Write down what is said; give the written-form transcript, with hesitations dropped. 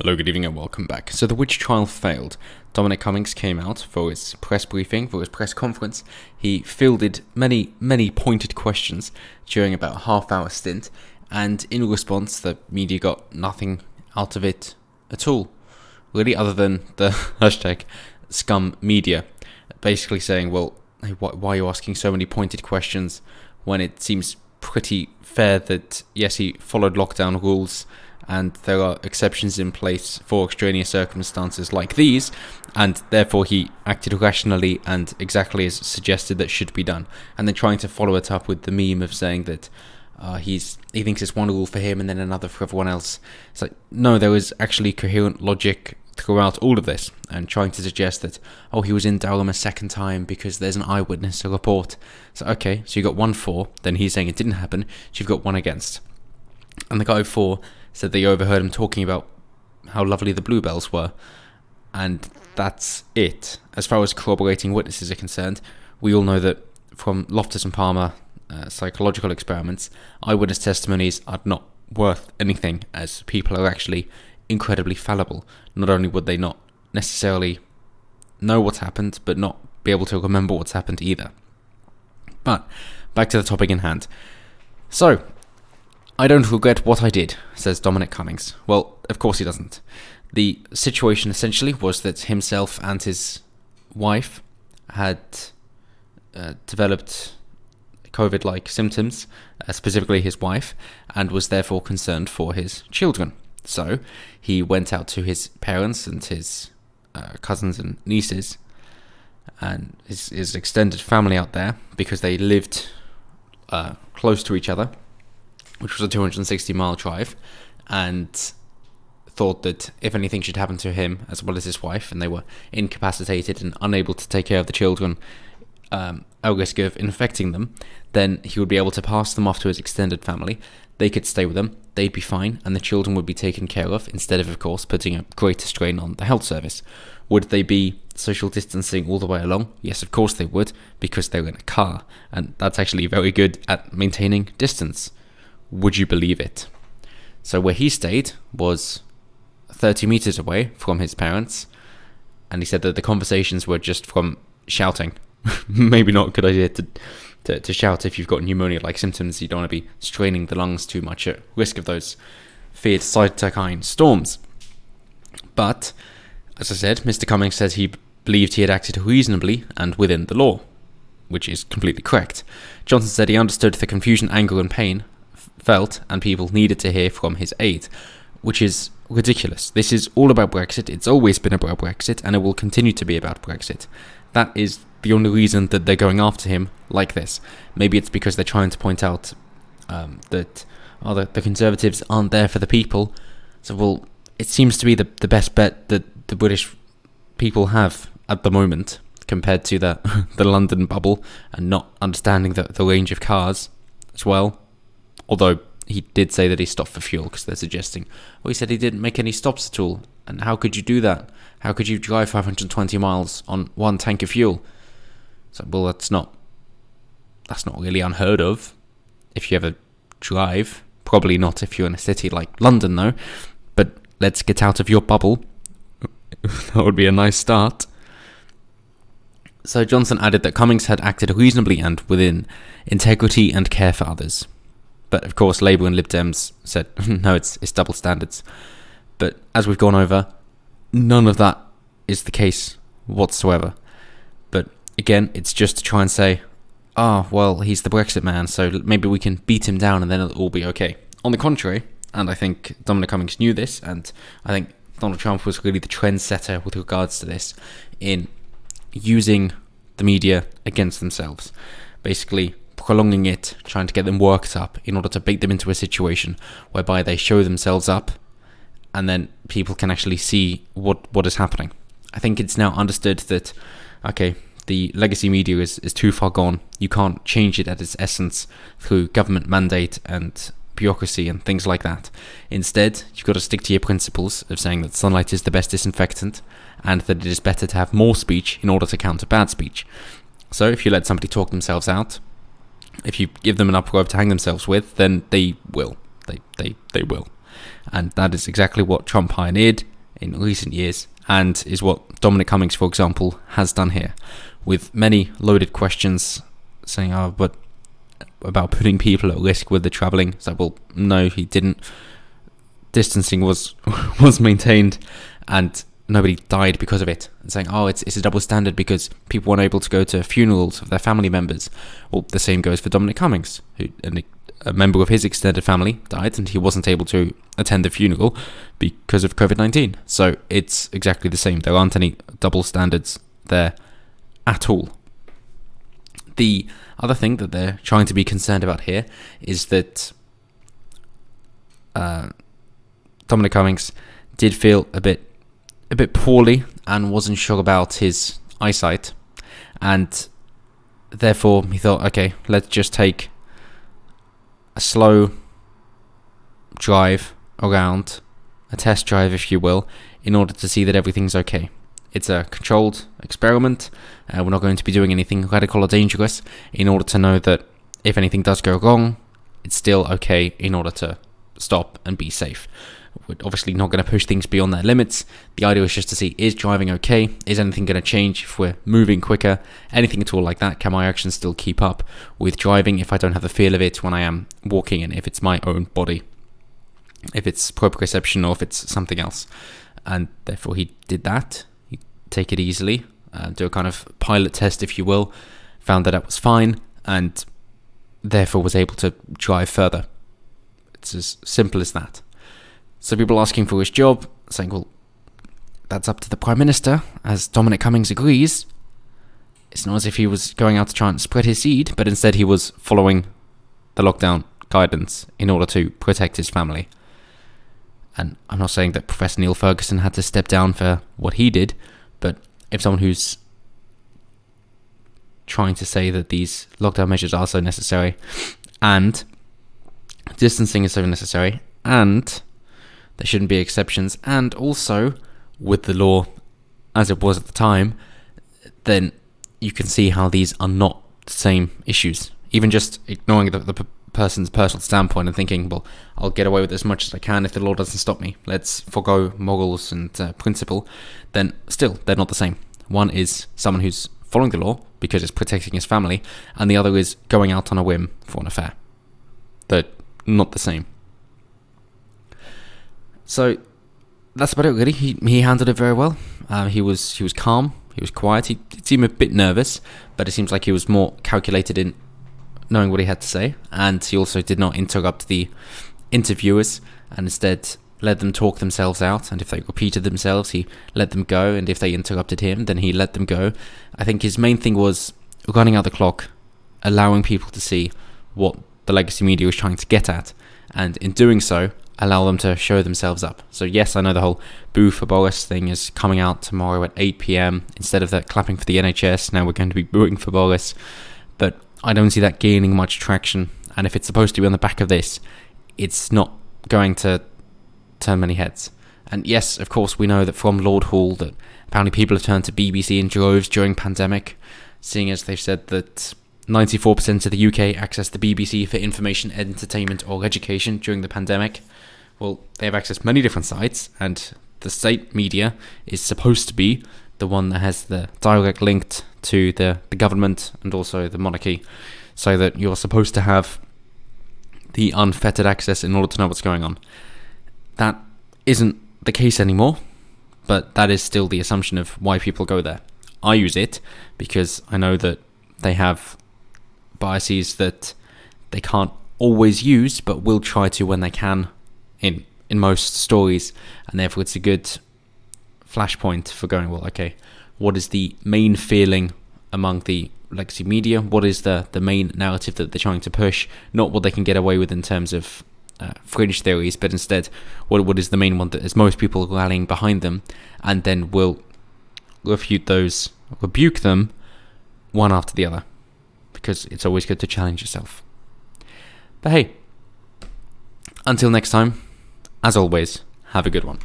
Hello, good evening, and welcome back. So the witch trial failed. Dominic Cummings came out for his press briefing, for his press conference. He fielded many pointed questions during about a half-hour stint, and in response, the media got nothing out of it at all, really, other than the hashtag scum media, basically saying, well, hey, why are you asking so many pointed questions when it seems pretty fair that, yes, he followed lockdown rules, and there are exceptions in place for extraneous circumstances like these, and therefore he acted rationally and exactly as suggested that should be done. And then trying to follow it up with the meme of saying that he thinks it's one rule for him and then another for everyone else. It's like, no, there was actually coherent logic throughout all of this, and trying to suggest that, oh, he was in Durham a second time because there's an eyewitness to report. So, okay, so you got 1 for, then he's saying it didn't happen, so you've got 1 against. And the guy for said they overheard him talking about how lovely the bluebells were, and that's it. As far as corroborating witnesses are concerned, we all know that from Loftus and Palmer psychological experiments, eyewitness testimonies are not worth anything, as people are actually incredibly fallible. Not only would they not necessarily know what's happened, but not be able to remember what's happened either. But back to the topic in hand. So, I don't regret what I did, says Dominic Cummings. Well, of course he doesn't. The situation essentially was that himself and his wife had developed COVID-like symptoms, specifically his wife, and was therefore concerned for his children. So he went out to his parents and his cousins and nieces and his extended family out there, because they lived close to each other, which was a 260-mile drive, and thought that if anything should happen to him as well as his wife, and they were incapacitated and unable to take care of the children, at risk of infecting them, then he would be able to pass them off to his extended family. They could stay with them, they'd be fine, and the children would be taken care of, instead of course, putting a greater strain on the health service. Would they be social distancing all the way along? Yes, of course they would, because they were in a car, and that's actually very good at maintaining distance. Would you believe it? So where he stayed was 30 meters away from his parents, and he said that the conversations were just from shouting. Maybe not a good idea to shout if you've got pneumonia-like symptoms. You don't want to be straining the lungs too much at risk of those feared cytokine storms. But, as I said, Mr. Cummings says he believed he had acted reasonably and within the law, which is completely correct. Johnson said he understood the confusion, anger and pain felt, and people needed to hear from his aide, which is ridiculous. This is all about Brexit. It's always been about Brexit, and it will continue to be about Brexit. That is the only reason that they're going after him like this. Maybe it's because they're trying to point out that the Conservatives aren't there for the people. So, well, it seems to be the best bet that the British people have at the moment, compared to the London bubble, and not understanding the range of cars as well. Although he did say that he stopped for fuel, because they're suggesting, well, he said he didn't make any stops at all. And how could you do that? How could you drive 520 miles on 1 tank of fuel? So, well, that's not really unheard of if you ever drive. Probably not if you're in a city like London, though. But let's get out of your bubble. That would be a nice start. So Johnson added that Cummings had acted reasonably and within integrity and care for others. But, of course, Labour and Lib Dems said, no, it's double standards. But as we've gone over, none of that is the case whatsoever. But, again, it's just to try and say, well, he's the Brexit man, so maybe we can beat him down and then it'll all be okay. On the contrary, and I think Dominic Cummings knew this, and I think Donald Trump was really the trendsetter with regards to this, in using the media against themselves. Basically, prolonging it, trying to get them worked up in order to bait them into a situation whereby they show themselves up and then people can actually see what is happening. I think it's now understood that, okay, the legacy media is too far gone. You can't change it at its essence through government mandate and bureaucracy and things like that. Instead, you've got to stick to your principles of saying that sunlight is the best disinfectant and that it is better to have more speech in order to counter bad speech. So if you let somebody talk themselves out, if you give them an upper rope to hang themselves with, then they will. They will. And that is exactly what Trump pioneered in recent years, and is what Dominic Cummings, for example, has done here, with many loaded questions saying, "Oh, but about putting people at risk with the travelling." So, well, no, he didn't. Distancing was maintained, and nobody died because of it. And saying, "Oh, it's a double standard because people weren't able to go to funerals of their family members." Well, the same goes for Dominic Cummings, who a member of his extended family died, and he wasn't able to attend the funeral because of COVID-19. So it's exactly the same. There aren't any double standards there at all. The other thing that they're trying to be concerned about here is that Dominic Cummings did feel a bit poorly and wasn't sure about his eyesight, and therefore he thought, okay, let's just take a slow drive around, a test drive if you will, in order to see that everything's okay. It's a controlled experiment. We're not going to be doing anything radical or dangerous, in order to know that if anything does go wrong, it's still okay in order to stop and be safe. We're obviously not going to push things beyond their limits. The idea is just to see, is driving okay? Is anything going to change if we're moving quicker? Anything at all like that? Can my actions still keep up with driving if I don't have the feel of it when I am walking, and if it's my own body? If it's proprioception or if it's something else. And therefore he did that. He take it easily, do a kind of pilot test if you will, found that was fine, and therefore was able to drive further. It's as simple as that. So people asking for his job, saying, well, that's up to the Prime Minister, as Dominic Cummings agrees. It's not as if he was going out to try and spread his seed, but instead he was following the lockdown guidance in order to protect his family. And I'm not saying that Professor Neil Ferguson had to step down for what he did, but if someone who's trying to say that these lockdown measures are so necessary, and distancing is so necessary, and there shouldn't be exceptions, and also with the law as it was at the time, then you can see how these are not the same issues. Even just ignoring the person's personal standpoint and thinking, well, I'll get away with as much as I can if the law doesn't stop me. Let's forgo morals and principle. Then still, they're not the same. One is someone who's following the law because it's protecting his family, and the other is going out on a whim for an affair. They're not the same. So that's about it, really. He handled it very well. He was calm. He was quiet. He seemed a bit nervous, but it seems like he was more calculated in knowing what he had to say. And he also did not interrupt the interviewers, and instead let them talk themselves out. And if they repeated themselves, he let them go. And if they interrupted him, then he let them go. I think his main thing was running out the clock, allowing people to see what the legacy media was trying to get at, and in doing so, allow them to show themselves up. So yes, I know the whole Boo for Boris thing is coming out tomorrow at 8 p.m. Instead of that clapping for the NHS, now we're going to be booing for Boris. But I don't see that gaining much traction. And if it's supposed to be on the back of this, it's not going to turn many heads. And yes, of course, we know that from Lord Hall that apparently people have turned to BBC in droves during pandemic, seeing as they've said that 94% of the UK accessed the BBC for information, entertainment or education during the pandemic. Well, they have accessed many different sites, and the state media is supposed to be the one that has the direct link to the government and also the monarchy, so that you're supposed to have the unfettered access in order to know what's going on. That isn't the case anymore, but that is still the assumption of why people go there. I use it because I know that they have biases that they can't always use, but will try to when they can in most stories, and therefore it's a good flashpoint for going, well, okay, what is the main feeling among the legacy media? What is the main narrative that they're trying to push? Not what they can get away with in terms of fringe theories, but instead what is the main one that is most people rallying behind them, and then we'll rebuke them one after the other, because it's always good to challenge yourself. But hey, until next time, as always, have a good one.